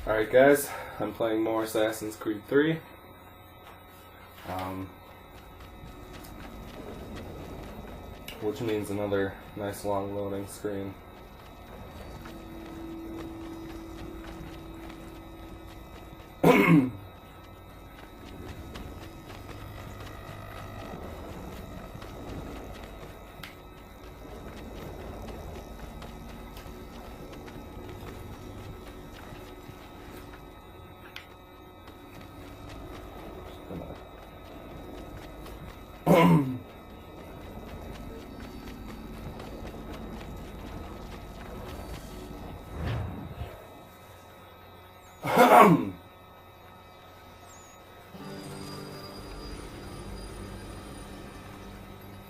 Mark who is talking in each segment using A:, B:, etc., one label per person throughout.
A: Alright guys, I'm playing more Assassin's Creed 3. Which means another nice long loading screen.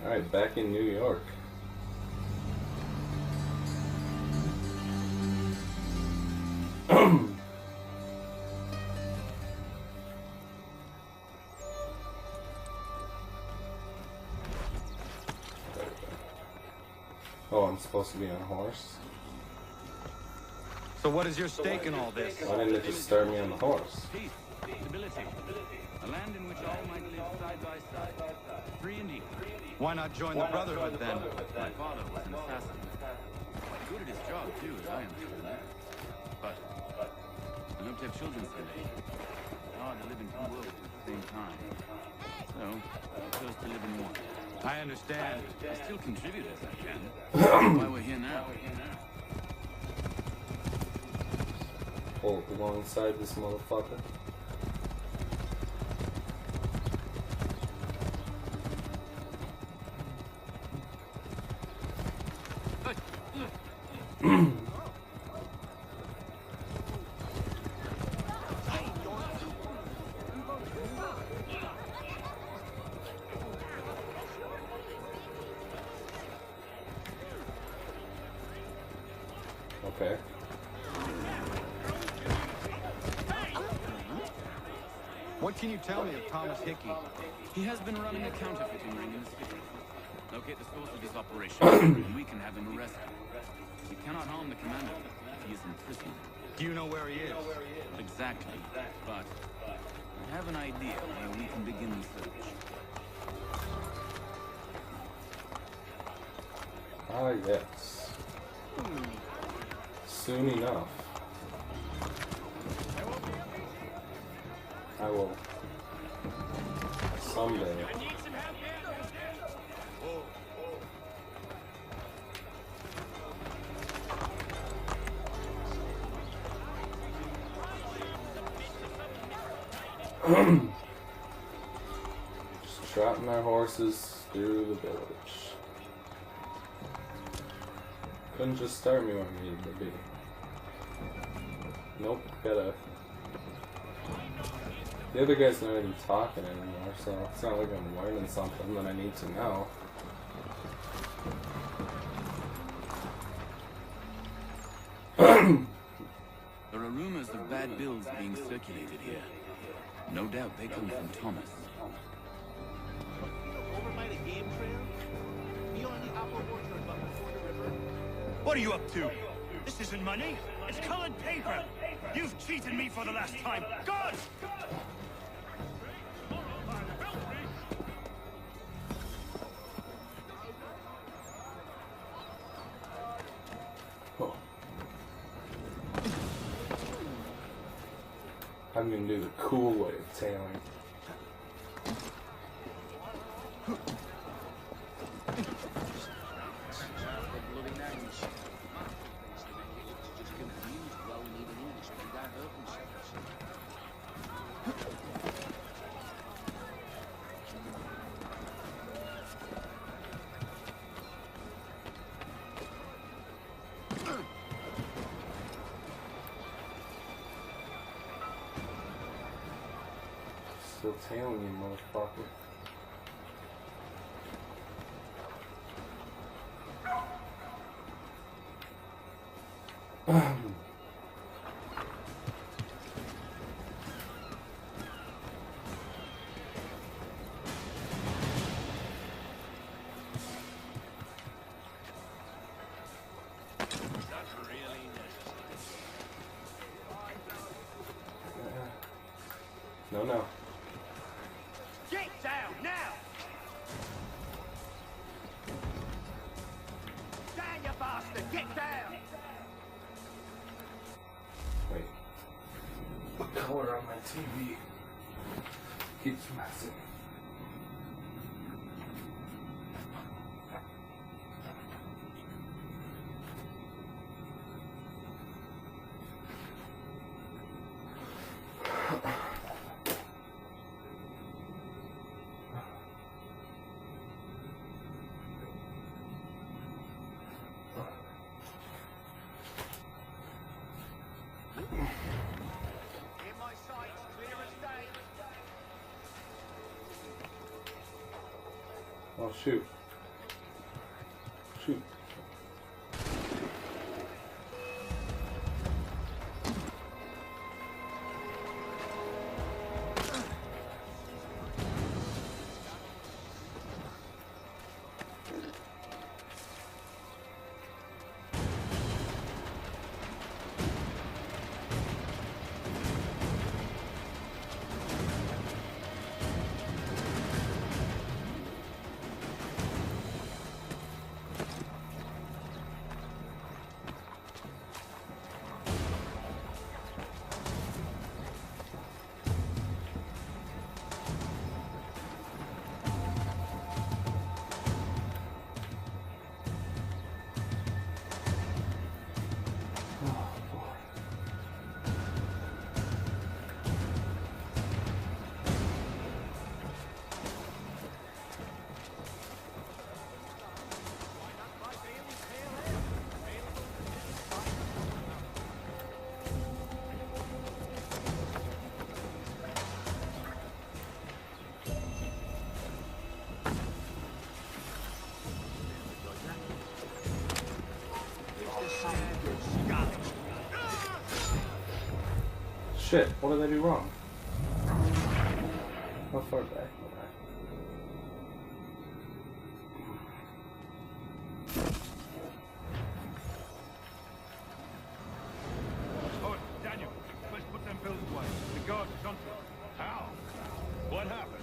A: Alright, back in New York. Oh, I'm supposed to be on a horse?
B: So what is your stake in all this?
A: Why didn't it just start me on the horse?
C: Peace, stability, a land in which all might live side by side, free and equal.
B: Why not join the Brotherhood then?
C: My father was an assassin. Quite good at his job too, as I understand it. But I hope to have children someday. It's hard to live in two worlds at the same time. So I chose to live in one.
B: I understand.
C: I still contribute as I can. That's why we're here now.
A: Hold alongside this motherfucker. Okay.
B: What can you tell me of Thomas Hickey?
C: He has been running a counterfeiting ring in the city. Locate the source of this operation, and we can have him arrested. We cannot harm the commander. He is in prison.
B: Do you know where he is?
C: Exactly, but I have an idea where we can begin the search.
A: Ah, yes. Soon enough. I will. Someday. Just trotting our horses through the village. Couldn't just start me where I needed to be. Nope, gotta. The other guy's not even talking anymore, so it's not like I'm learning something that I need to know.
C: There are rumors of bad bills being circulated here. No doubt they come from Thomas.
D: Over by the game trail? Beyond the apple orchard, but before the river?
E: What are you up to? This isn't money. It's colored paper. You've cheated me for the last time. God!
A: Oh. I'm gonna do the cool way of tailing. Still tailing you, motherfucker. No, no.
E: Get down now! Down, you bastard! Get down!
A: Wait. The color on my TV keeps messing.
E: In my sights, clear as day.
A: Oh, shoot. Shoot. Shit, what did I do wrong? How far back?
E: Oh, Daniel, let's put them bills away. The guards are onto us. How? What happened?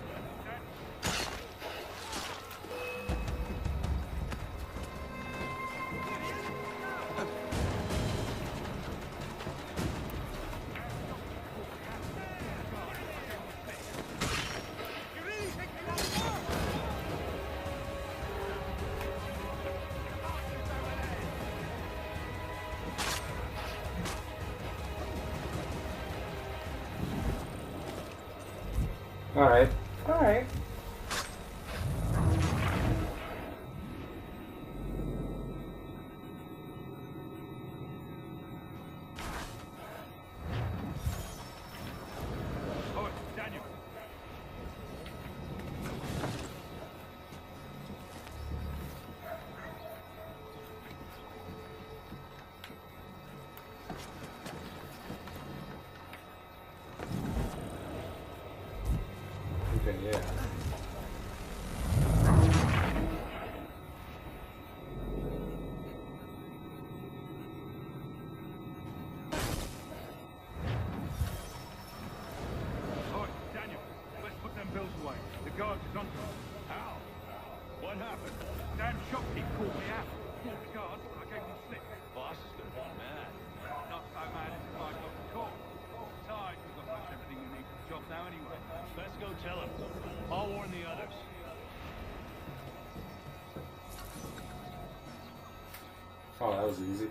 A: Alright. Alright.
E: Oh, Daniel.
A: Okay, yeah.
E: Oh, Daniel, let's put them bills away. The guards is onto us. How? What happened? Damn shopkeep called me out. Called the guards, I gave them a slip. Boss is gonna be mad. Not so mad as if I got the call. Besides, we've got most everything we need for the job now anyway. Let's go tell him. I'll warn the others.
A: Oh, that was easy.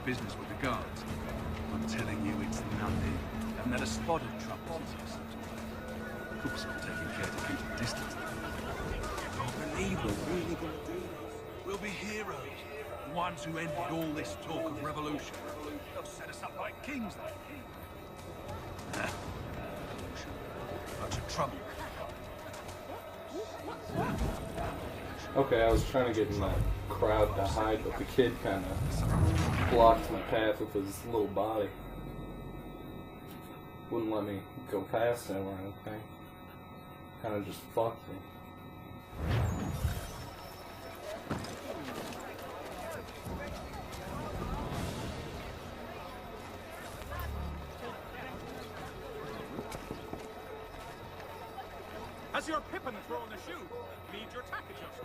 E: that business with the guards. I'm telling you, it's nothing. I've never spotted trouble since I slipped away. Of course, I'm taking care to keep the distance. I can't believe we're really going to do this. We'll be heroes. The ones who ended all this talk of revolution. They'll set us up like kings, like revolution. Bunch of trouble.
A: Okay, I was trying to get in that crowd to hide, but the kid kind of blocked my path with his little body. Wouldn't let me go past him or anything. Kind of just fucked me.
F: As your Pippin thrown a shoe, lead your tack adjuster.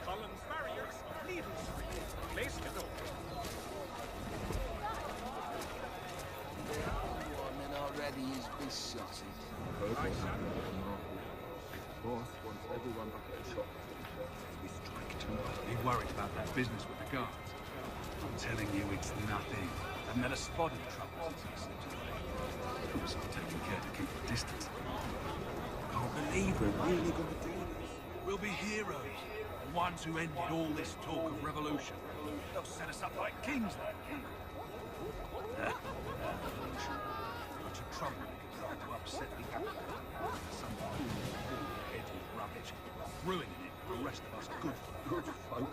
F: Cullen's barriers of needle street. Place it over.
G: Warman already is besotted.
E: Once everyone back at the shop, we strike tonight. Be worried about that business with the guards. I'm telling you, it's nothing. I've never spotted trouble since I slipped away. Of course, I'm taking care to keep the distance. I can't believe we're really going to do this. We'll be heroes. The ones who ended all this talk of revolution. They'll set us up like kings, like revolution. Bunch of trouble trying to upset the apple. Some fool heads with rubbish, ruining it for the rest of us good folk.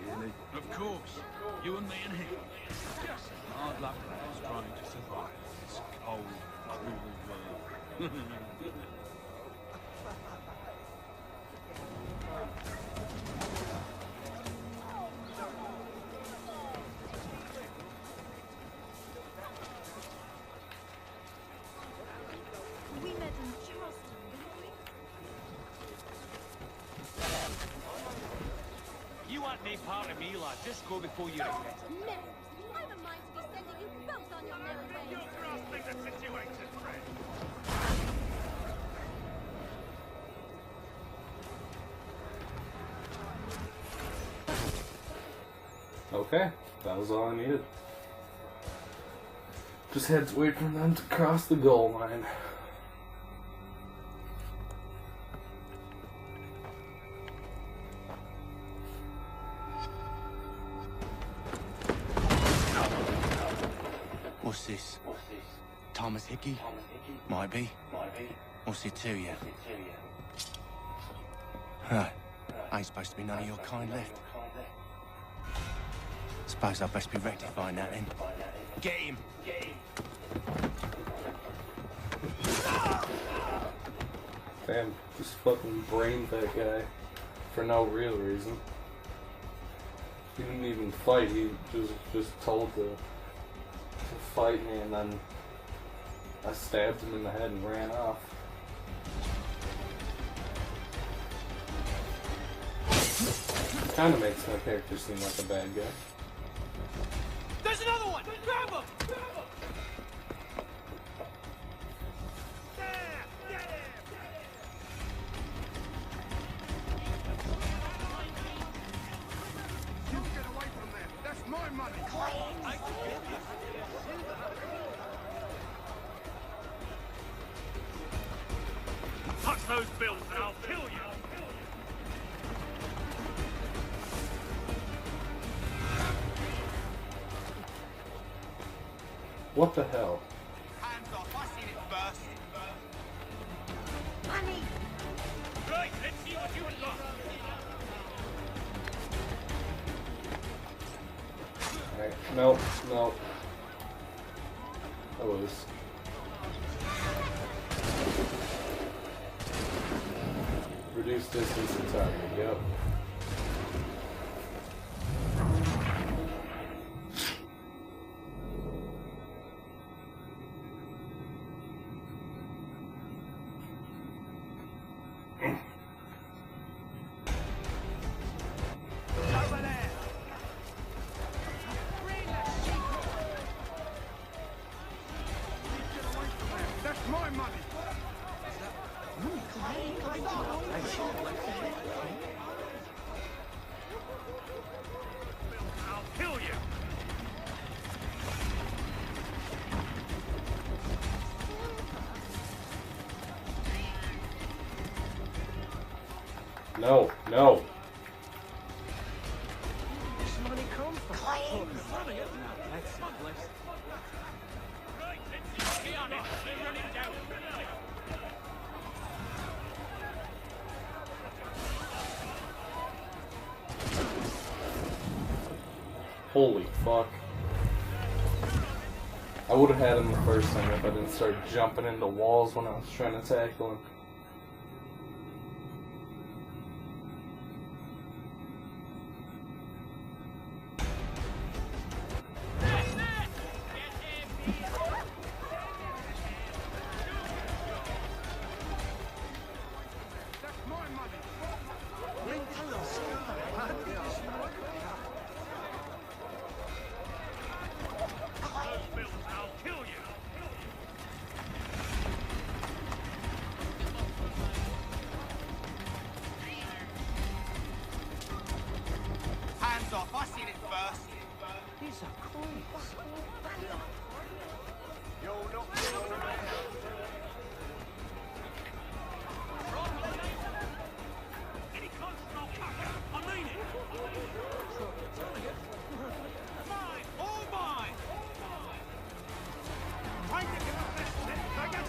E: Really? Of course. You and me and him. Just hard luck lads trying to survive this cold, cruel world.
H: We met in Charleston, didn't we?
F: You want no part of me, lad. Just go before you regret it.
H: Mirrors! I have a mind to be sending you both on your merry way.
E: You're grasping the situation, friend.
A: Okay, that was all I needed. Just had to wait for them to cross the goal line.
C: What's this? Thomas Hickey? Might be. What's it to you? Huh. Ain't supposed to be none of your kind left. Suppose I best be rectifying that then. Get him!
A: Damn, just fucking brained that guy for no real reason. He didn't even fight, he just told to fight me, and then I stabbed him in the head and ran off. Kinda makes my character seem like a bad guy.
F: There's another one! Grab him!
B: You get away from them. That's my money.
F: I can get this.
E: Touch those bills and I'll kill you!
A: What the hell?
F: Hands off. I seen it first.
H: Money!
E: Right, let's see what you got!
A: Alright, nope, nope. I lose. Reduce distance to target, yep.
B: That's my money.
A: No, no.
D: This money come from? Money, that's blessed.
F: Right, let's be honest. We're running down.
A: Holy fuck. I would have had him the first time if I didn't start jumping into walls when I was trying to tackle him.
B: That's my money.
F: Those bills, I'll kill you.
G: Hands off, I seen it first.
D: These are coins.
F: Any closer, I'll cut you. I mean it. Mine, all mine.
B: I'm picking up this shit, faggot.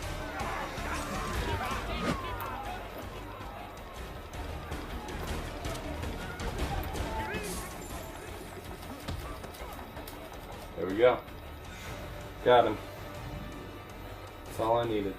A: There we go. Got him. That's all I needed.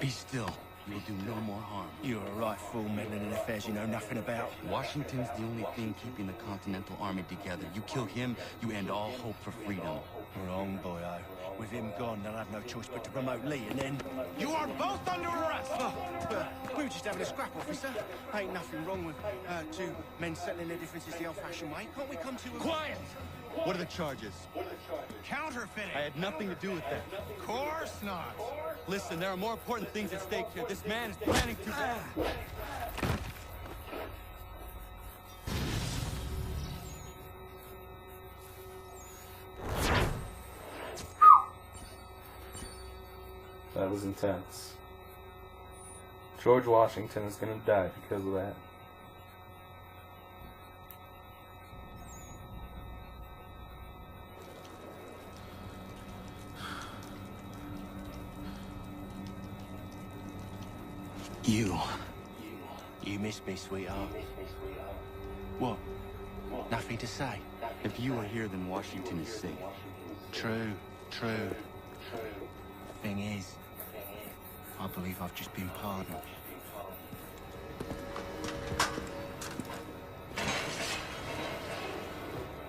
I: Be still. You will do no more harm.
G: You're a right fool meddling in affairs you know nothing about.
I: Washington's the only thing keeping the Continental Army together. You kill him, you end all hope for freedom.
G: Wrong, boyo. With him gone, they'll have no choice but to promote Lee, and then... You are both under arrest! We were just having a scrap, officer. Ain't nothing wrong with two men settling their differences the old-fashioned way. Can't we come to a...
I: Quiet! What are the charges?
G: Counterfeiting!
I: I had nothing to do with that.
G: Course not!
I: Listen, there are more important things at stake here. This man is planning to...
A: That was intense. George Washington is gonna die because of that.
G: You missed me, sweetheart. What? Nothing to say?
I: If you are here, then Washington is safe.
G: True. Thing is, I believe I've just been pardoned.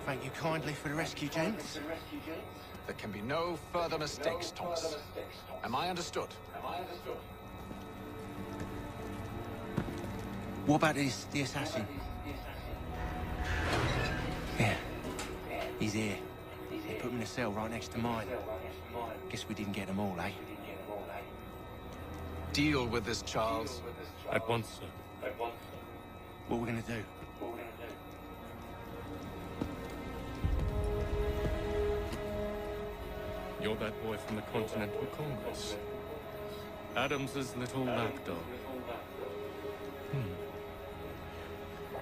G: Thank you kindly for the rescue, gents.
J: There can be no further mistakes, Thomas. Am I understood?
G: What about the assassin? Yeah. He's here. They put him in a cell right next to mine. Guess we didn't get them all, eh?
J: Deal with this, Charles.
E: At once, sir.
G: What we're gonna do?
E: You're that boy from the Continental Congress. Adams's little lapdog.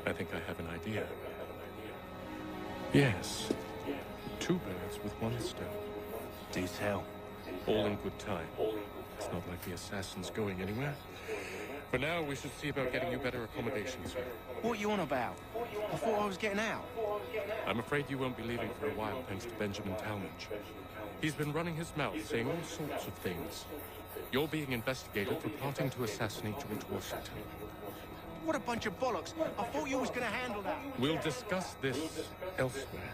E: I think I have an idea. Yes. Two birds with one stone.
G: Do tell.
E: All in good time. It's not like the assassin's going anywhere. For now, we should see about getting you better accommodations here.
G: What are you on about? I thought I was getting out.
E: I'm afraid you won't be leaving for a while, thanks to Benjamin Talmadge. He's been running his mouth, saying all sorts of things. You're being investigated for plotting to assassinate George Washington.
G: What a bunch of bollocks. I thought you was gonna handle that.
E: We'll discuss this elsewhere.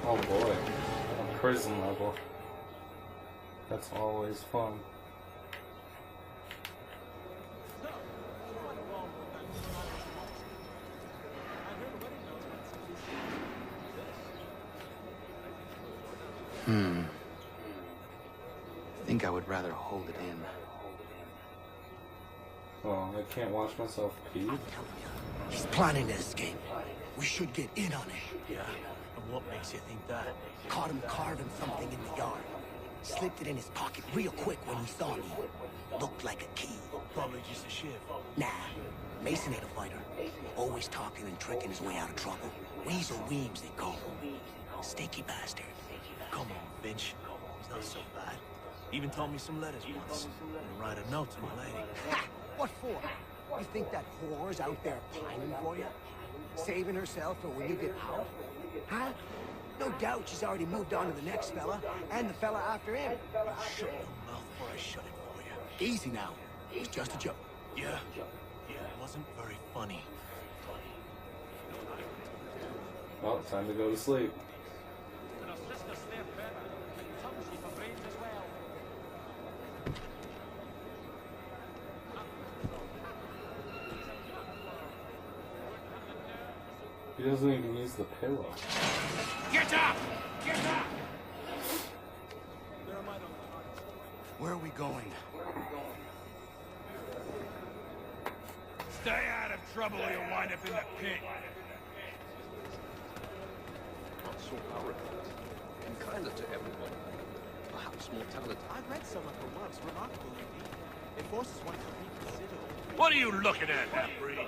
A: Oh boy. A prison level. That's always fun.
I: I think I would rather hold it in.
A: Oh, I can't watch myself pee.
G: He's planning to escape. We should get in on it.
D: Yeah? And what makes you think that?
G: Caught him carving something in the yard. Slipped it in his pocket real quick when he saw me. Looked like a key.
D: Probably just a shiv.
G: Nah, Mason ain't a fighter. Always talking and tricking his way out of trouble. Weasel Weems, they call him. Stinky bastard.
D: Come on, Finch. He's not so bad. Even told me some letters once. And write a note to my lady.
G: Ha! What for? You think that whore's out there pining for you? Saving herself for when you get out? Huh? No doubt she's already moved on to the next fella, and the fella after him.
D: Shut your mouth before I shut it for you.
G: Easy now. It's just a joke.
D: Yeah. Yeah, it wasn't very funny.
A: Well, time to go to sleep. He doesn't even use the pillow.
D: Get up! Get up!
G: Where are we going?
E: Stay out of trouble or you'll wind up in the pit.
J: Not so arrogant. And kinder to everyone. Perhaps more talented.
D: I've read some of her works, remarkable indeed. It forces one to reconsider.
E: What are you looking at, half-breed?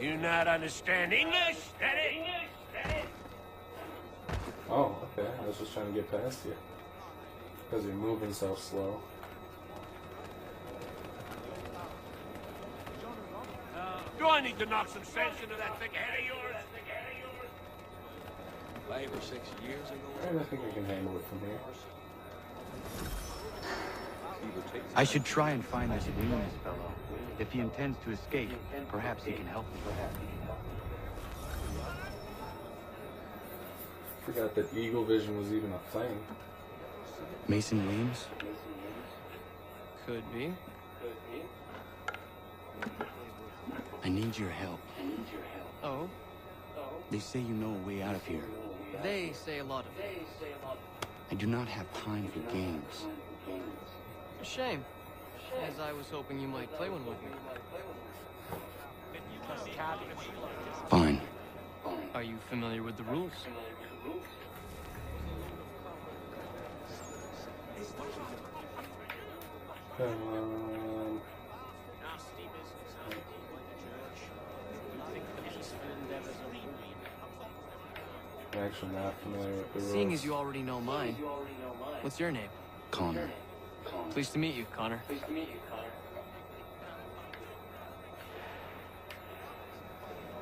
E: You not understand English? That it?
A: Oh, okay. I was just trying to get past you. Because you're moving so slow.
E: Do I need to knock some sense into that thick head of yours?
J: 5 or 6 years ago.
A: Alright, I think I can handle it from here.
I: I should try and find this Weems fellow. If he intends to escape, perhaps he can help me.
A: Forgot that Eagle Vision was even a thing.
I: Mason Weems?
K: Could be.
I: I need your help.
K: Oh?
I: They say you know a way out of here.
K: They say a lot of things.
I: I do not have time for games.
K: A shame, as I was hoping you might play one with me.
I: Fine.
K: Are you familiar with the rules?
A: I'm actually not familiar with the rules.
K: Seeing as you already know mine, what's your name?
I: Connor.
K: Pleased to meet you, Connor.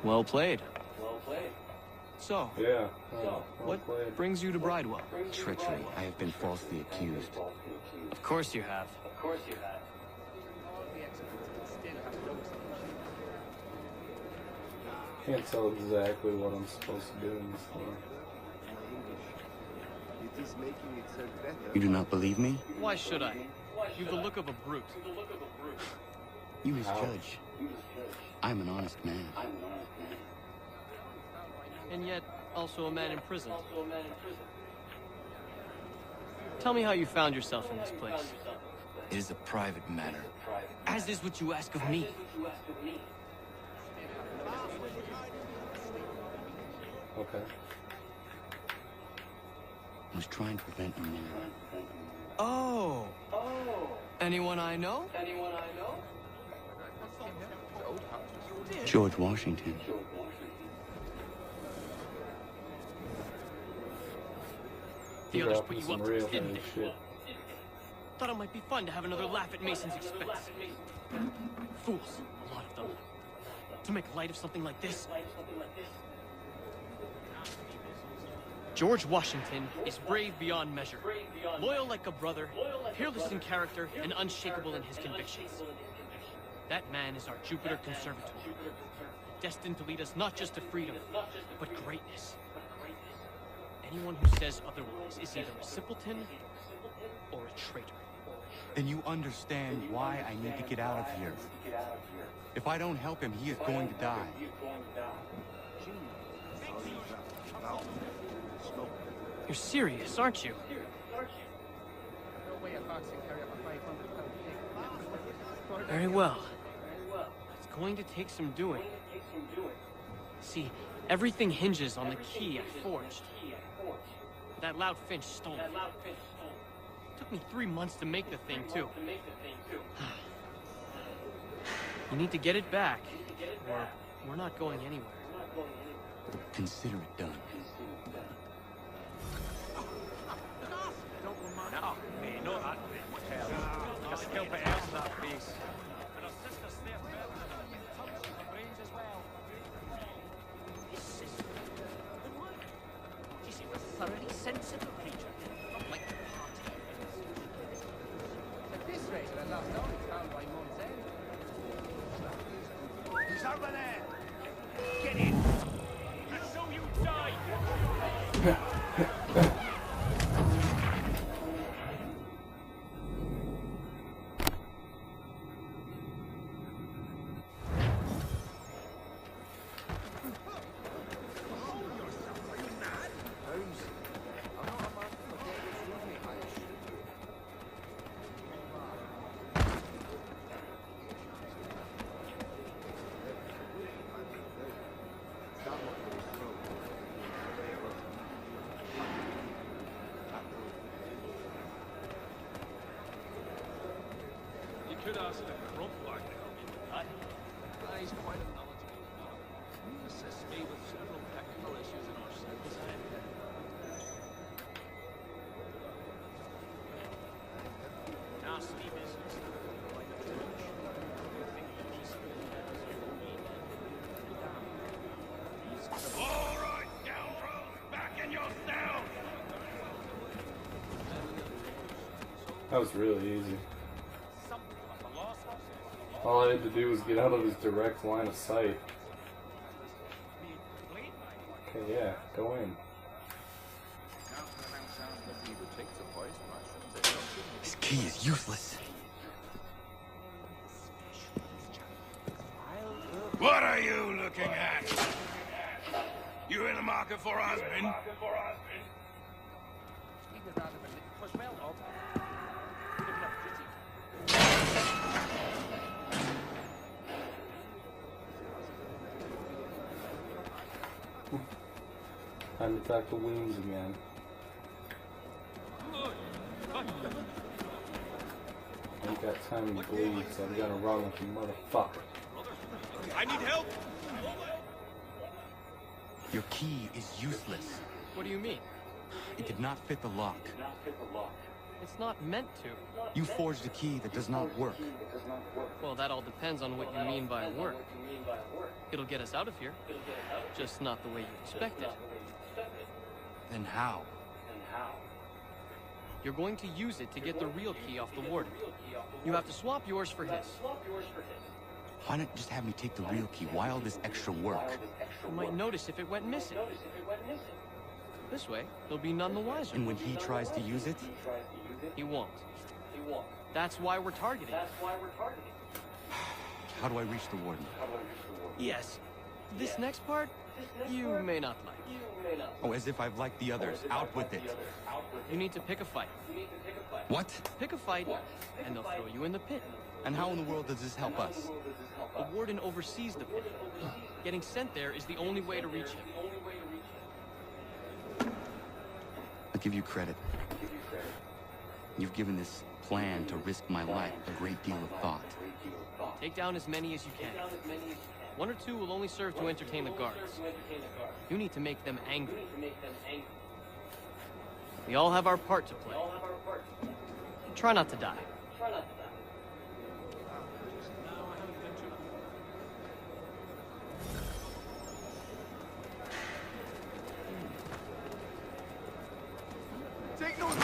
K: Well played. So,
A: yeah. Oh,
K: what brings you to Bridewell?
I: Treachery. I have been falsely accused.
K: Of course you have.
A: Can't tell exactly what I'm supposed to do in this thing.
I: You do not believe me?
K: Why should I? You've the look of a brute.
I: You misjudge. I'm an honest man.
K: And yet, also a man in prison. Tell me how you found yourself in this place.
I: It is a private matter.
K: As is what you ask of me.
A: Okay.
I: I was trying to prevent a man.
K: Oh. Anyone I know?
I: George Washington.
K: The others put you
A: Some
K: up for
A: real
K: this, didn't
A: heavy
K: they?
A: shit.
K: Thought it might be fun to have another laugh at Mason's expense. Fools, a lot of them. To make light of something like this. George Washington is brave beyond measure, loyal like a brother, peerless in character, and unshakable in his convictions. That man is our Jupiter Conservator, destined to lead us not just to freedom, but greatness. Anyone who says otherwise is either a simpleton or a traitor.
I: Then you understand why I need to get out of here. If I don't help him, he is going to die.
K: You're serious, aren't you? Very well. It's going to take some doing. See, everything hinges on the key I forged. That loud Finch stole it. Took me 3 months to make the thing, too. You need to get it back, or we're not going anywhere.
I: Consider it done.
F: No, mate, not that big. I can help it else in that face. And her sister's there better than her. Touch the brains as well.
L: His sister? Then why? She seemed a thoroughly sensible creature, not like the party.
M: At this rate, the last hour is down by month's end.
G: He's over there!
F: Get in! And so you die! Could ask the crop back there. He's quite a knowledgeable man. Assists me with several technical issues in our service. Nasty business. Like a church. You think the peace of the all right, scoundrels! Back in your cells!
A: That was really easy. All I had to do was get out of his direct line of sight. Okay, yeah, go in.
I: This key is useless.
G: What are you looking at? You in the market for a husband?
L: Was well off. Would have looked pretty.
A: Time to talk to Weems again. Ain't got time to bleed, so I'm gonna run like a motherfucker.
F: I need help!
I: Your key is useless.
K: What do you mean?
I: It did not fit the lock.
K: It's not meant to.
I: You forged a key that does not work.
K: Well, that all depends on what you mean by work. It'll get us out of here. Just not the way you expected.
I: Then how?
K: You're going to use it to get the real key off the warden. You have to swap yours for his.
I: Why not just have me take the real key? Why all this extra work?
K: You might notice if it went missing. This way, he'll be none the wiser.
I: And when he tries to use it?
K: He won't. That's why we're targeting.
I: How do I reach the warden?
K: Yes. This next part, you may not like.
I: Oh, as if I've liked the others. Out with it.
K: You need to pick a fight.
I: What?
K: Pick a fight, and they'll throw you in the pit.
I: And how in the world does this help us?
K: The warden oversees the pit. Getting sent there is the only way to reach him.
I: I'll give you credit. You've given this plan to risk my life a great deal of thought.
K: Take down as many as you can. 1 or 2 will only serve to entertain the guards. You need to make them angry. We all have our part to play. Try not to die.
G: Take those.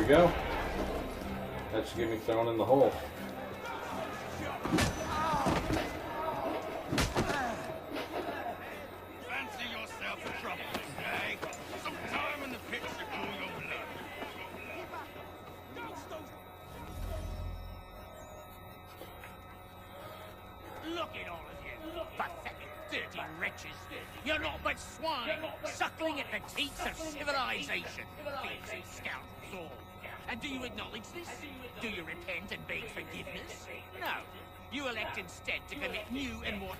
A: we go. That should get me thrown in the hole.
B: Fancy yourself a trouble, eh? Some time in the pits to cool your blood.
L: Look at all of you, pathetic, dirty wretches. You're not but swine, suckling at the teats of civilization. Thieves and scoundrels all. And do you acknowledge this? Do you repent and beg forgiveness? No. You elect instead to commit new and more...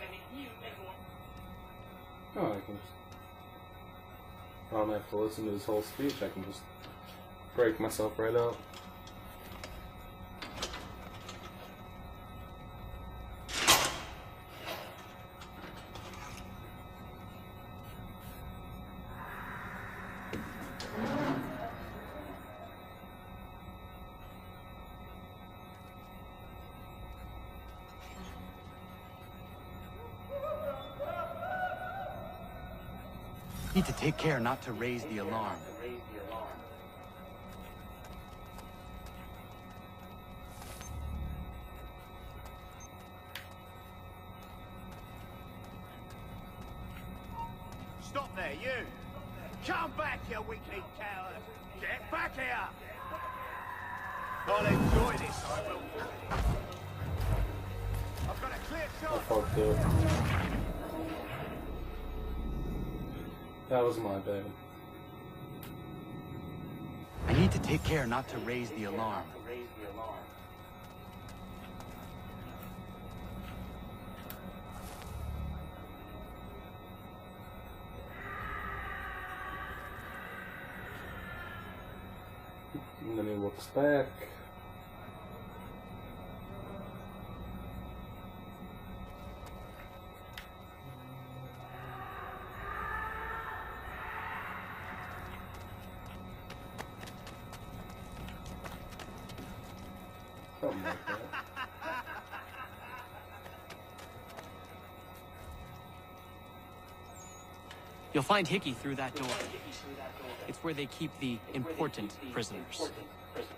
A: Oh, I can just... I don't have to listen to his whole speech. I can just break myself right up.
I: Need to take care not to raise the alarm.
G: Stop there, you! Come back, you weakling coward! Get back here! I'll enjoy this, I will. I've got a clear
A: I
G: shot!
A: fucked up. That was my bad.
I: I need to take care not to raise the alarm.
A: And then he looks back. Something like that.
K: You'll find Hickey through that door. It's where they keep the important prisoners.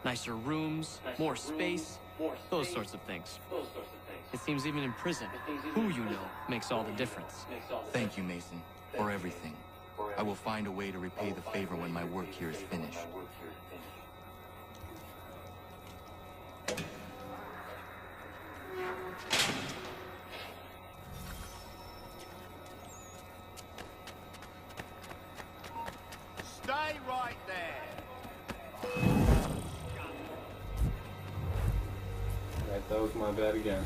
K: Nicer rooms, more space, those sorts of things. It seems even in prison, who you know makes all the difference.
I: Thank you, Mason, for everything. I will find a way to repay the favor when my work here is finished.
G: Stay right there!
A: Right, that was my bad again.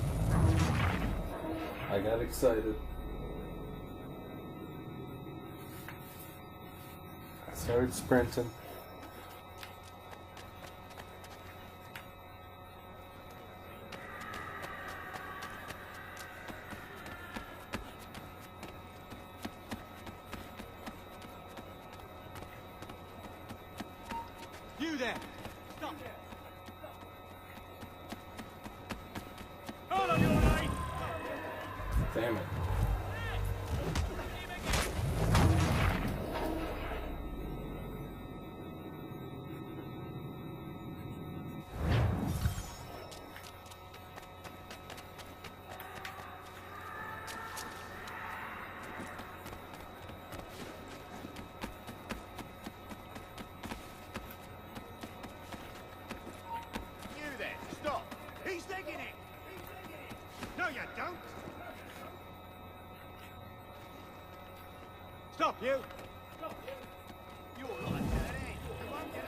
A: I got excited. I started sprinting.
G: You there! Stop!
E: All of you, mate!
A: Damn it.
G: You there! Stop! He's digging it! No, you don't! Stop, you! Stop, you! You're like that, eh? You won't get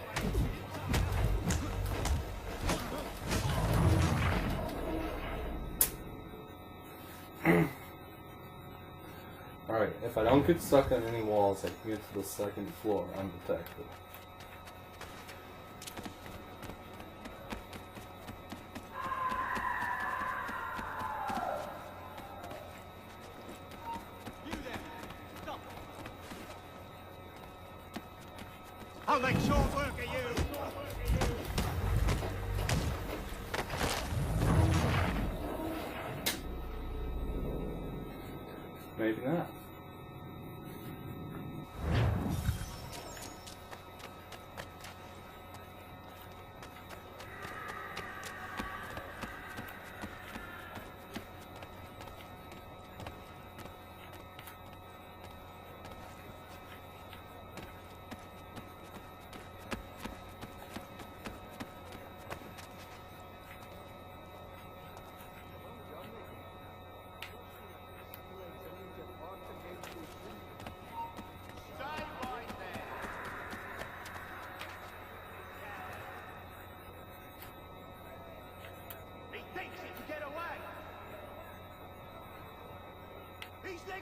G: away.
A: Alright, if I don't get stuck on any walls, I can get to the second floor undetected.
G: I'll make short work of you!
A: Maybe not.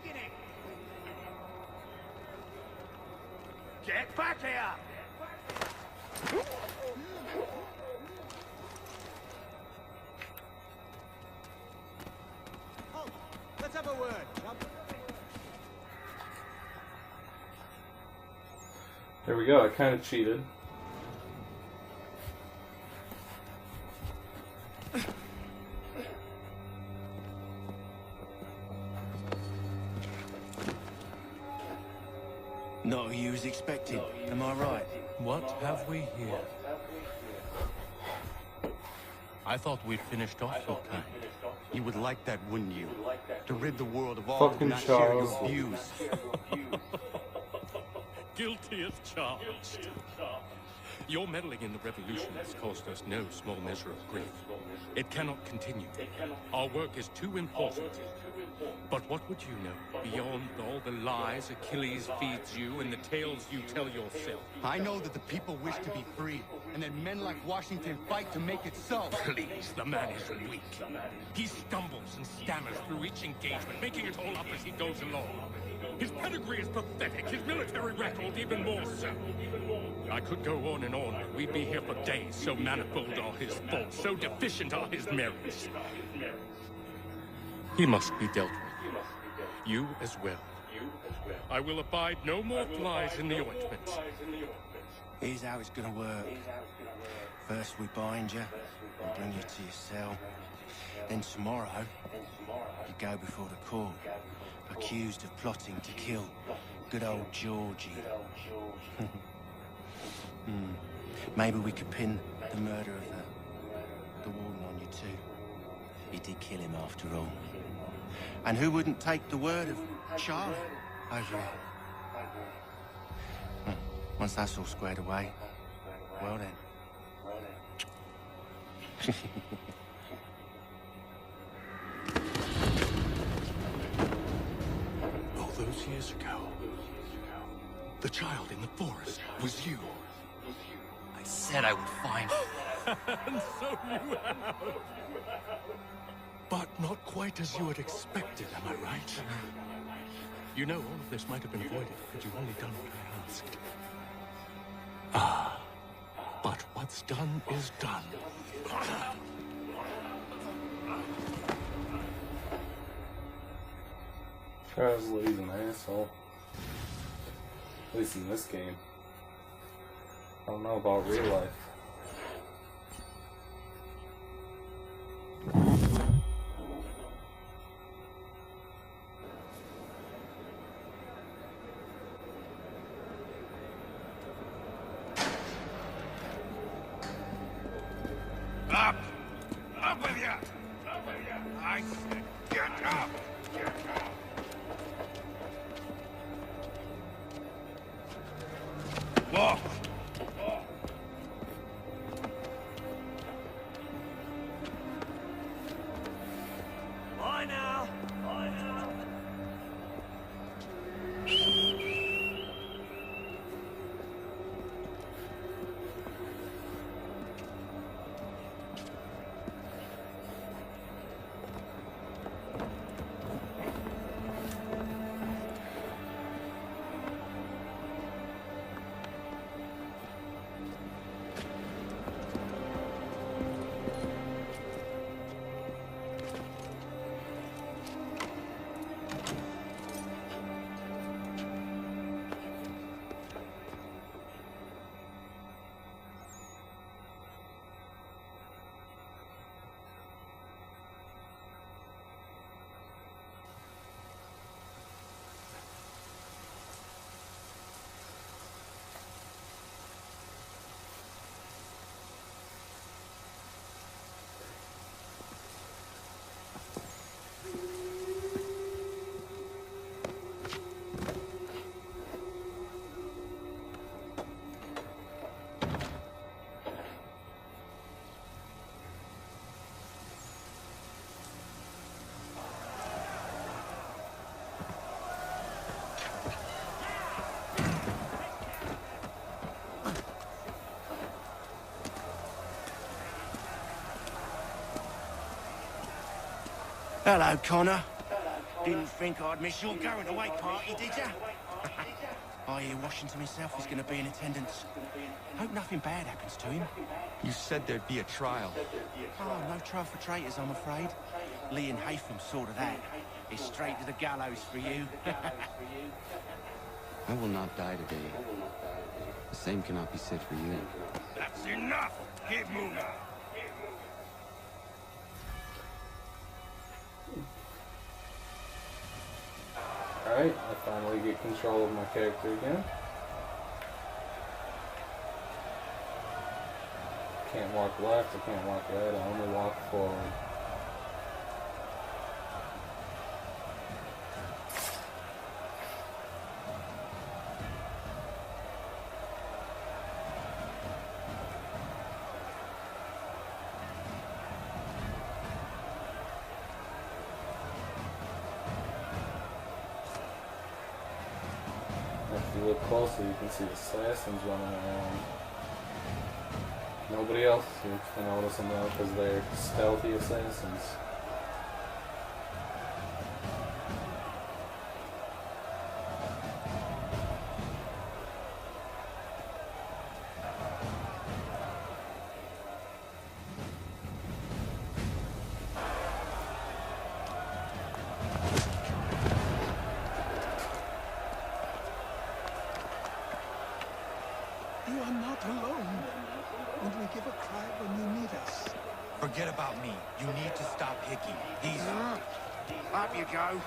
L: digging it! Get back here!
G: Oh, let's have a word, chum.
A: There we go, I kind of cheated.
G: Not who you was expecting, am I right?
N: What have we here? I thought we'd finished off so kind.
I: You would like that, wouldn't you? To rid the world of all who
A: Fucking
I: not share your
A: Charles.
I: views.
N: Guilty as charged. Your meddling in the revolution has caused us no small measure of grief. It cannot continue. Our work is too important. But what would you know, beyond all the lies Achilles feeds you and the tales you tell yourself?
I: I know that the people wish to be free, and that men like Washington fight to make it so.
N: Please, the man is weak. He stumbles and stammers through each engagement, making it all up as he goes along. His pedigree is pathetic, his military record even more so. I could go on and on, but we'd be here for days. So manifold are his faults, so deficient are his merits. He must be dealt with. You as well. I will abide no more flies in the ointment.
G: Here's how it's gonna work. First we bind you and bring you to your cell. Then tomorrow, you go before the court, accused of plotting to kill good old Georgie. Maybe we could pin the murder of the warden on you too. He did kill him after all. And who wouldn't take the word of Charlie over here? Once that's all squared away, well then.
N: All those years ago, the child in the forest was you.
I: I said I would find you.
N: And so you have. But not quite as you had expected, am I right? You know, all of this might have been avoided had you only done what I asked. Ah, but what's done is done.
A: Charlie's an asshole. At least in this game. I don't know about real life.
B: Up! Up with you! I said, get up! Walk!
D: Bye now. Bye now.
G: Hello, Connor. Didn't think I'd miss your going-away party, did ya? I hear Washington himself is going to be in attendance. Hope nothing bad happens to him.
I: You said there'd be a trial.
G: Oh, no trial for traitors, I'm afraid. Lee and Haytham sort of that. It's straight to the gallows for you.
I: I will not die today. The same cannot be said for you.
B: That's enough! Keep moving!
A: Alright, I finally get control of my character again. Can't walk left, I can't walk right, I only walk forward. If you look closely, you can see the assassins running around. Nobody else seems to notice them though, because they're stealthy assassins.
O: You are not alone. Only give a cry when you need us.
G: Forget about me. You need to stop Hickey. He's... Up you go.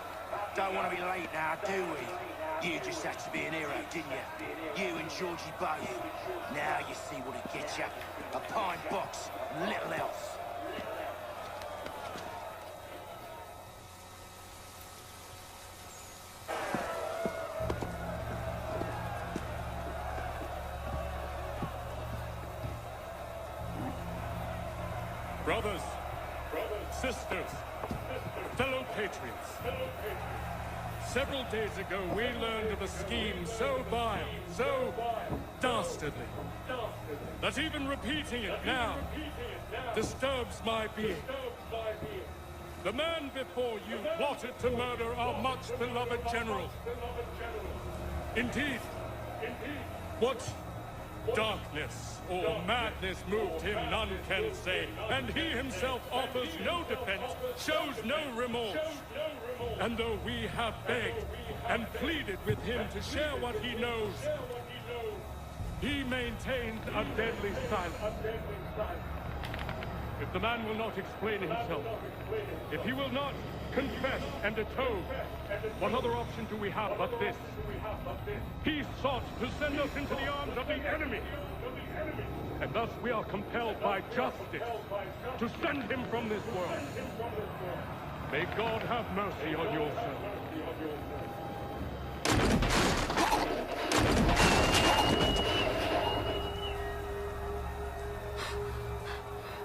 G: Don't want to be late now, do we? You just had to be an hero, didn't you? You and Georgie both. Now you see what it gets you. A pine box, little else.
N: Brothers, sisters, fellow patriots. Several days ago, we learned of a scheme so vile, so dastardly, that even repeating it now disturbs my being. The man before you plotted to murder our much-beloved general. Indeed, what darkness or madness moved him, none can say. And he himself offers no defense, shows no remorse. And though we have begged and pleaded with him to share what he knows, he maintains a deadly silence. If the man will not explain himself, if he will not confess and atone, what other option do we have but this? He sought to send us into the arms of the enemy. And thus we are compelled by justice to send him from this world. May God have mercy on your soul.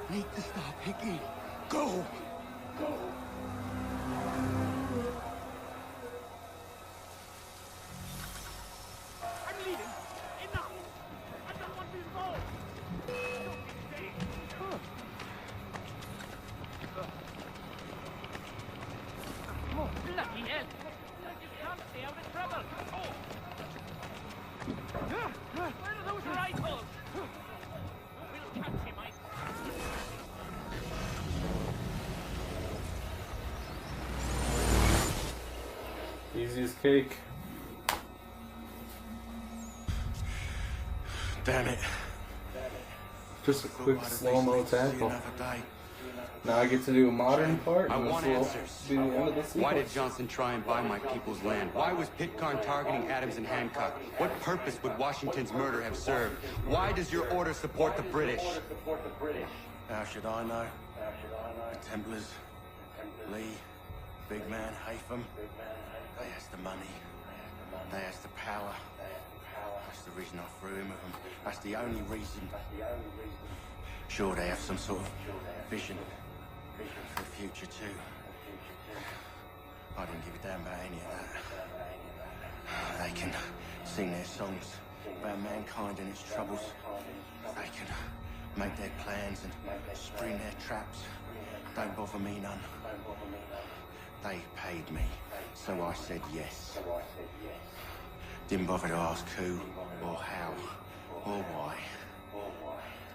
O: Need to stop, Hickey. Go! Go!
L: I'm leaving. Enough! I don't want to be involved. Oh, bloody hell! I just can't stay out of trouble. Where are those rifles? We'll catch him, I...
A: Easy as cake.
G: Damn it.
A: Just a quick slow-mo tackle. Now I get to do a modern part.
I: I
A: and
I: want
A: this will
I: answers.
A: be the end of the sequence.
I: Why did Johnson try and buy my people's land? Why was Pitcairn targeting Adams and Hancock? What purpose would Washington's murder have served? Why does your order support the British?
G: How should I know? The Templars, Lee, big man Haytham, they has the money, they has the power. That's the reason I threw in with them. That's the only reason. Sure, they have some sort of vision for the future too. I didn't give a damn about any of that. They can sing their songs about mankind and its troubles. They can make their plans and spring their traps. Don't bother me none. They paid me. So I said yes. Didn't bother to ask who, or how, or why.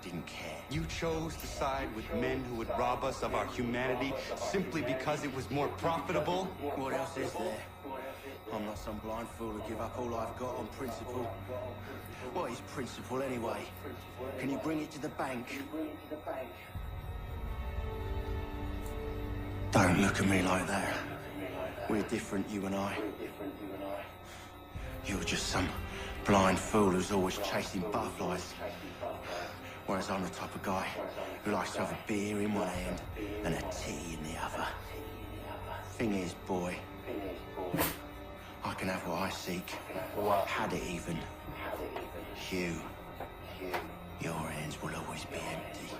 G: Didn't care.
I: You chose to side with men who would rob us of our humanity simply because it was more profitable?
G: What else is there? I'm not some blind fool who give up all I've got on principle. What is principle anyway? Can you bring it to the bank? Don't look at me like that. We're different, you and I. You're just some blind fool who's always chasing butterflies. Whereas I'm the type of guy who likes to have a beer in one hand and a tea in the other. Thing is, boy, I can have what I seek. Had it even. You, your hands will always be empty.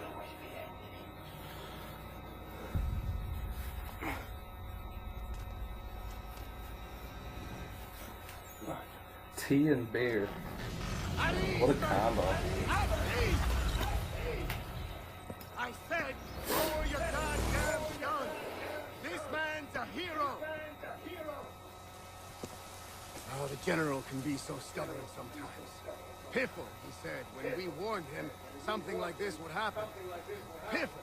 A: Tea and beer. What a combo.
G: I said, lower your goddamn gun! This man's a hero! Oh, the General can be so stubborn sometimes. Piffle, he said, when we warned him something like this would happen. Piffle!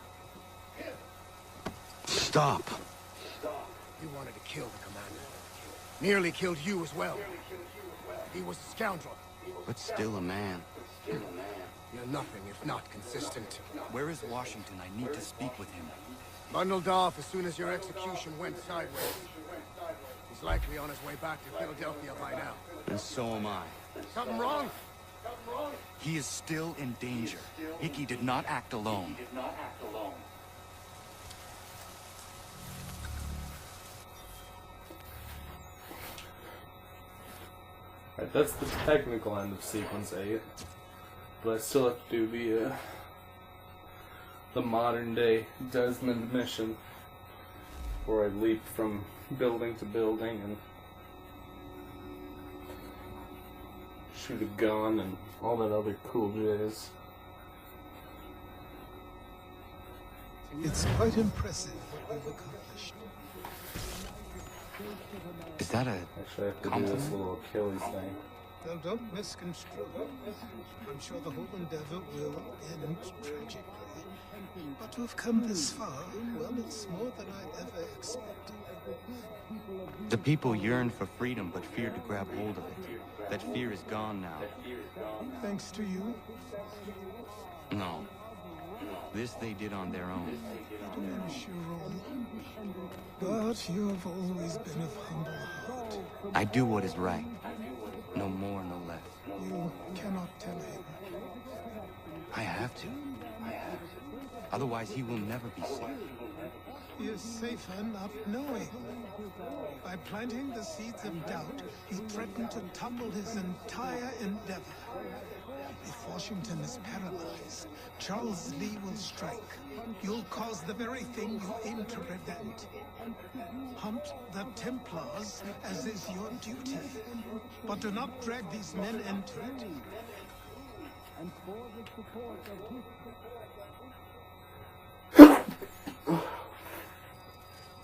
I: Stop.
G: He wanted to kill the commander. Nearly killed you as well. He was a scoundrel.
I: But still a man.
G: You're nothing if not consistent.
I: Where is Washington? I need to speak with him.
G: Bundled off as soon as your execution went sideways. He's likely on his way back to Philadelphia by now.
I: And so am I.
G: Something wrong?
I: He is still in danger. Hickey did not act alone.
A: Right, that's the technical end of sequence 8. But I still have to do the modern day Desmond mission, where I leap from building to building and shoot a gun and all that other cool jazz.
O: It's quite impressive what we've accomplished.
I: Is that a
A: Actually, I have to do this little Achilles thing.
O: Now, don't misconstrue. I'm sure the whole endeavor will end tragically. But to have come this far, well, it's more than I ever expected.
I: The people yearn for freedom but fear to grab hold of it. That fear is gone now.
O: Thanks to you.
I: No. This they did on their own.
O: Diminish your role. But you have always been of humble heart.
I: I do what is right. No more, no less.
O: You cannot tell him.
I: I have to. Otherwise, he will never be safe.
O: He is safer not knowing. By planting the seeds of doubt, he threatened to topple his entire endeavor. If Washington is paralyzed, Charles Lee will strike. You'll cause the very thing you aim to prevent. Hunt the Templars, as is your duty. But do not drag these men into it.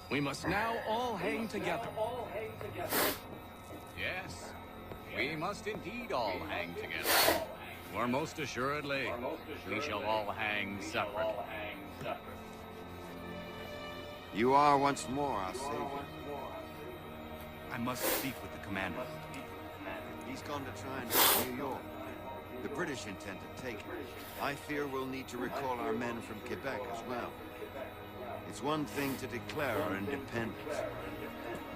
C: We must now all hang together. Yes, we must indeed all hang together. Or most assuredly, we shall all hang separately.
P: You are once more our savior.
I: I must speak with the commander.
P: He's gone to try and take New York. The British intend to take it. I fear we'll need to recall our men from Quebec as well. It's one thing to declare our independence.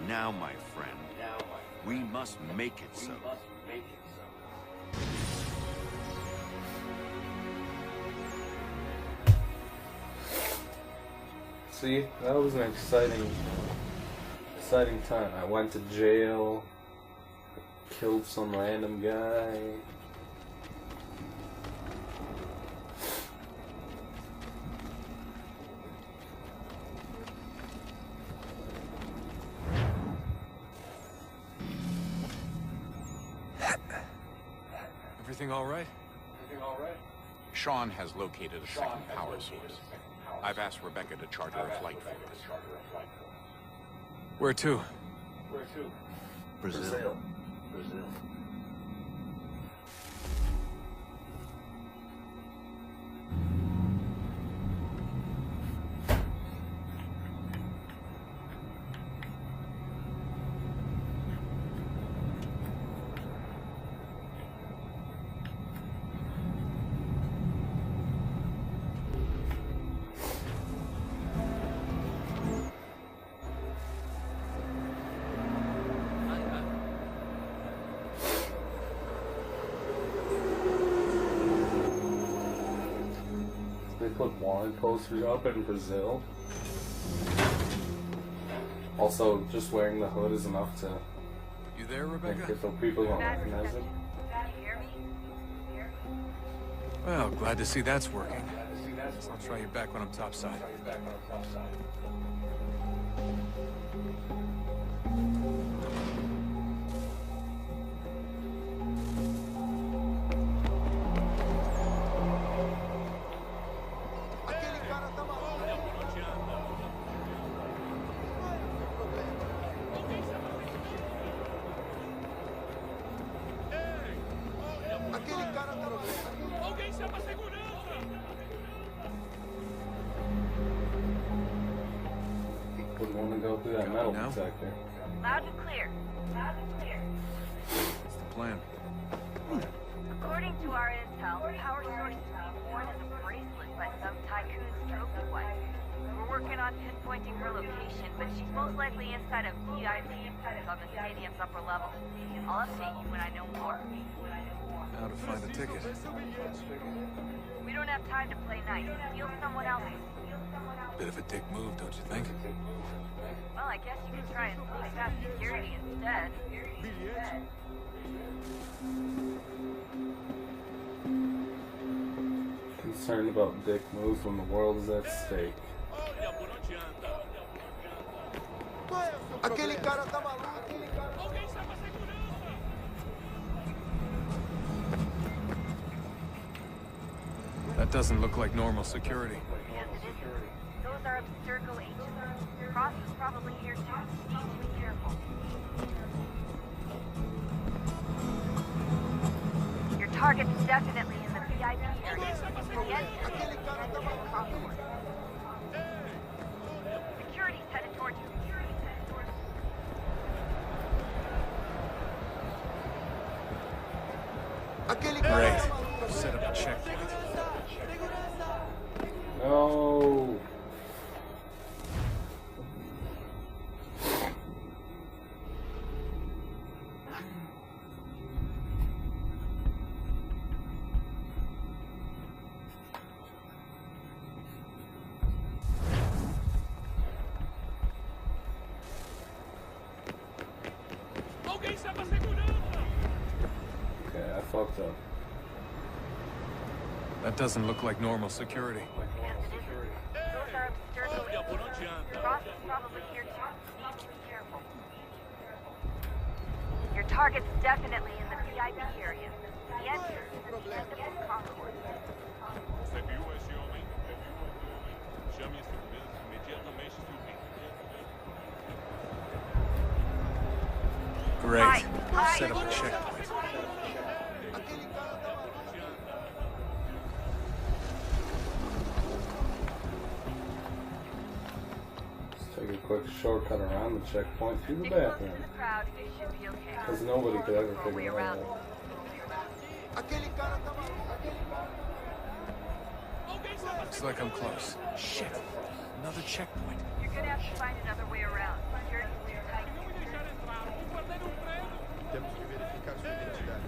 P: Now, my friend, we must make it so.
A: See, that was an exciting time. I went to jail, killed some random guy.
Q: Everything all right? Sean has located a second power source. I've asked Rebecca to charter a flight for us. Where to?
P: Brazil.
A: They put wanted posters up in Brazil. Also, just wearing the hood is enough to
Q: You there, Rebecca?
A: get the people don't recognize it.
Q: Well, glad to see that's working. I'll try you back when I'm topside.
A: Wouldn't want to go through that metal detector.
R: Loud and clear. Loud and clear.
Q: What's the plan?
R: According to our intel, the power source is being worn as a bracelet by some tycoon's trophy wife. We're working on pinpointing her location, but she's most likely inside a VIP on the stadium's upper level. I'll update you when I know more.
Q: How to find a ticket.
R: We don't have time to play nice. Steal someone else's.
Q: Bit of a dick move, don't you think?
R: Well, I guess you could try and sneak past security instead.
A: Concerned about dick moves when the world is at stake.
G: Aquele cara tá maluco.
Q: That doesn't look like normal security.
R: Yes, it is. Those are Abstergo agents. Cross is probably here too. Need to be careful. Your target's definitely in the VIP area. The entrance is the concourse. Security's headed towards you.
Q: Great. Set up a checkpoint.
A: No. Okay, I fucked up.
Q: That doesn't look like normal security.
R: Yes, it is. Those are Abstergo agents. Cross is probably here too. Need to be careful. Your target's definitely in the VIP area. The entrance is at the end of this concourse.
E: Você viu esse homem? Chame as seguranças imediatamente subir.
Q: Great. Set up a checkpoint.
A: Take a quick shortcut around the checkpoint through the bathroom. Because nobody could ever figure it out.
Q: Looks like I'm close. Shit. Another checkpoint.
R: You're gonna have to find another way around. Security's too tight.
G: Temos que verificar sua identidade.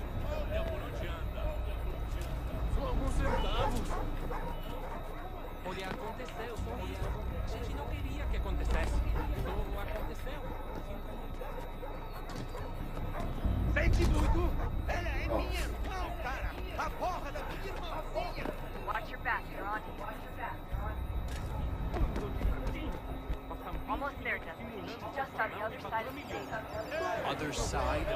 M: São alguns centavos. Olha, aconteceu, só isso. A gente não queria que acontecesse. Não aconteceu.
L: Sente muito! Ela é minha irmã, cara! A porra da minha irmãzinha!
R: Watch your back, you're on. Almost there, Dustin. She's just on the other side of the stage.
Q: Other side?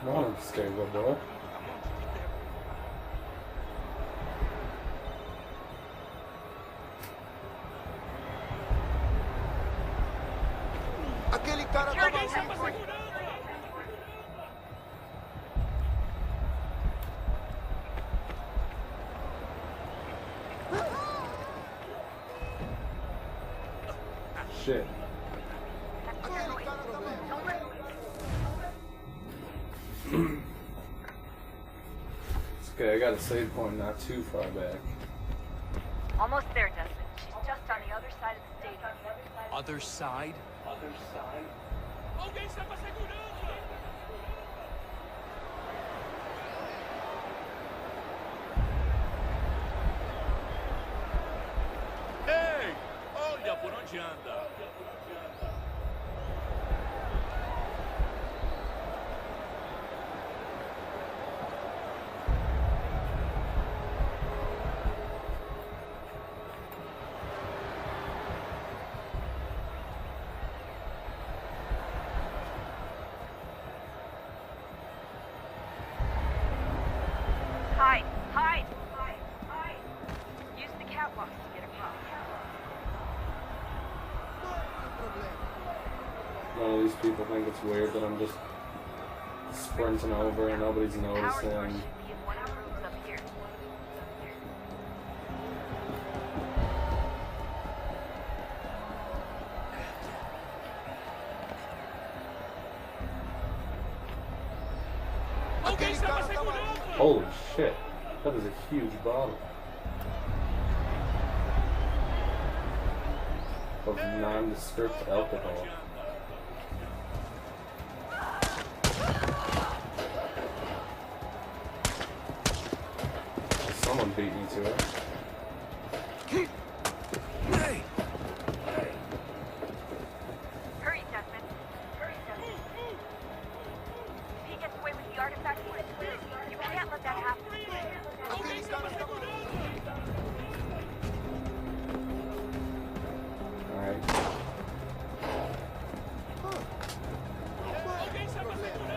A: Come on, stable boy.
G: Aquele cara tá maluco.
A: Shit. It's okay, I got a save point not too far back.
R: Almost there, Desmond. She's just on the other side of the stadium.
M: Other side?
F: Other side?
N: Alguém está pra segurança!
B: Ei! Olha por onde anda!
R: Hide! Hide! Hide! Use the catwalks to get across.
A: None of these people think it's weird that I'm just sprinting over and nobody's
R: The power source
A: noticing.
R: should be in one of the rooms up here.
N: Alguém está pra segurança!
A: Holy shit, that is a huge bottle of nondescript alcohol. Someone beat me to it.
R: Hurry, Desmond. Hurry, Desmond. If he gets away with the artifact, you can't let that happen.
A: Alright.
N: Alguém está pra segurança!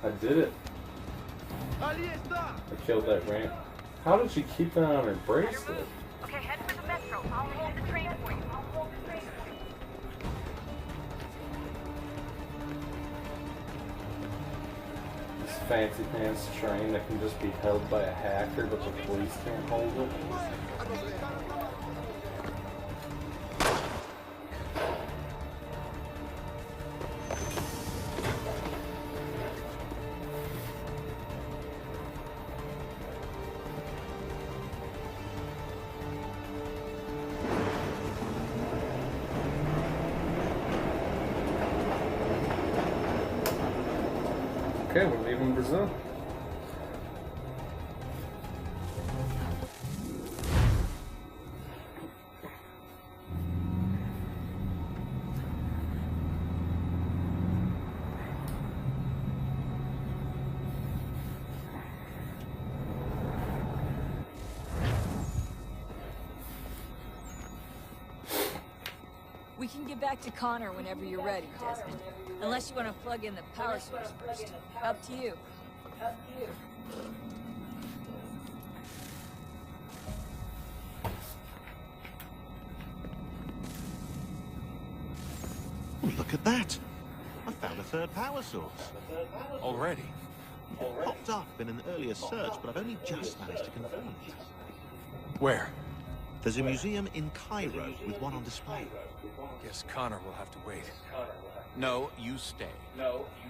A: I did it. I killed that ramp. How did she keep that on her bracelet?
R: Okay, head for the metro. I'll hold the train for you.
A: This fancy pants train that can just be held by a hacker, but the police can't hold it. Okay, we're leaving Brazil.
S: We can get back to Connor whenever you're ready, Desmond. Unless you want to plug in the power source first. Up to you.
T: Oh, look at that! I found a third power source.
Q: Already?
T: It popped up in an earlier search, but I've only just managed to confirm it.
Q: Where?
T: There's a museum in Cairo with one on display.
Q: Guess Connor will have to wait. No, you stay.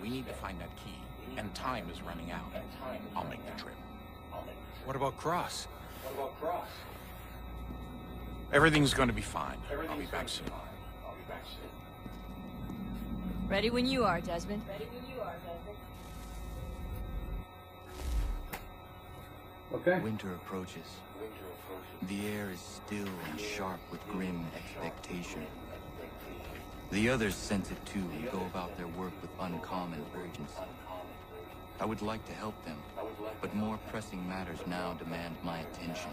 Q: We need to find that key, and time is running out. I'll make the trip. What about Cross? Everything's going to be fine. I'll be back soon.
S: Ready when you are, Desmond.
A: Okay.
U: Winter approaches. The air is still and sharp with grim expectation. The others sense it too and go about their work with uncommon urgency. I would like to help them, but more pressing matters now demand my attention.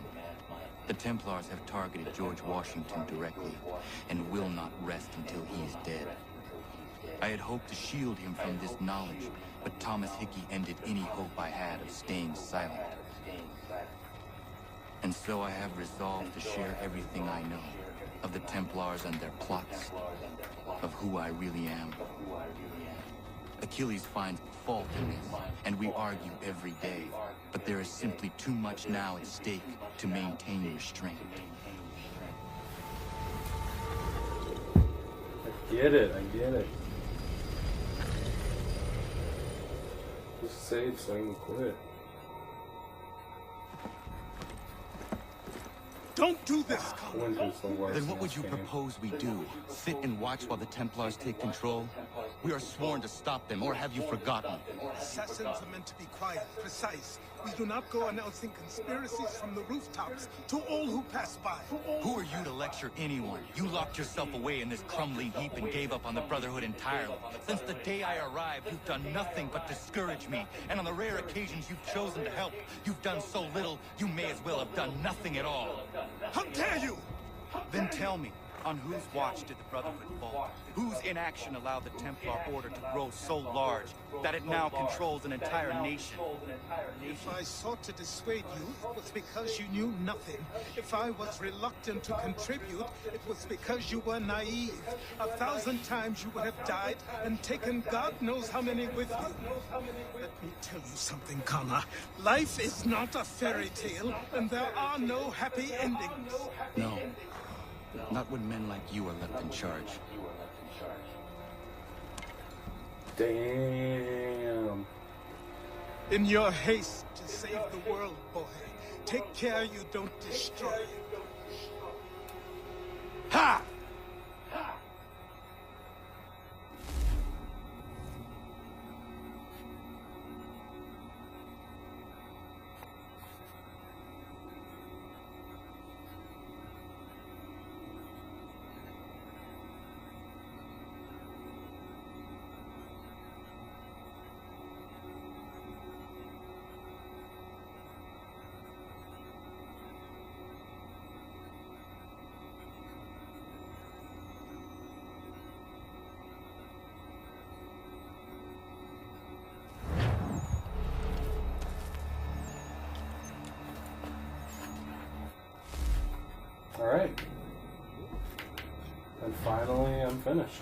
U: The Templars have targeted George Washington directly, and will not rest until he is dead. I had hoped to shield him from this knowledge, but Thomas Hickey ended any hope I had of staying silent. And so I have resolved to share everything I know of the Templars and their plots, of who I really am. Achilles finds fault in this, and we argue every day, but there is simply too much now at stake to maintain restraint.
A: I get it. Just save so I can quit.
G: Don't do this, Connor.
U: Then what would you propose we do? Sit and watch while the Templars take control? We are sworn to stop them, or have you forgotten?
O: Assassins are meant to be quiet, precise. We do not go announcing conspiracies from the rooftops to all who pass by.
U: Who are you to lecture anyone? You locked yourself away in this crumbling heap and gave up on the Brotherhood entirely. Since the day I arrived, you've done nothing but discourage me. And on the rare occasions you've chosen to help, you've done so little, you may as well have done nothing at all.
O: How dare you!
U: Then tell me, on whose watch did the Brotherhood fall? Whose inaction allowed the Templar Order to grow so large that it now controls an entire nation?
O: If I sought to dissuade you, it was because you knew nothing. If I was reluctant to contribute, it was because you were naive. 1,000 times you would have died and taken God knows how many with you. Let me tell you something, Connor. Life is not a fairy tale, and there are no happy endings.
U: No. Not when men like you are left in charge.
A: Damn.
O: In your haste to save the world, boy, take care you don't destroy it.
U: Ha!
A: Alright. And finally, I'm finished.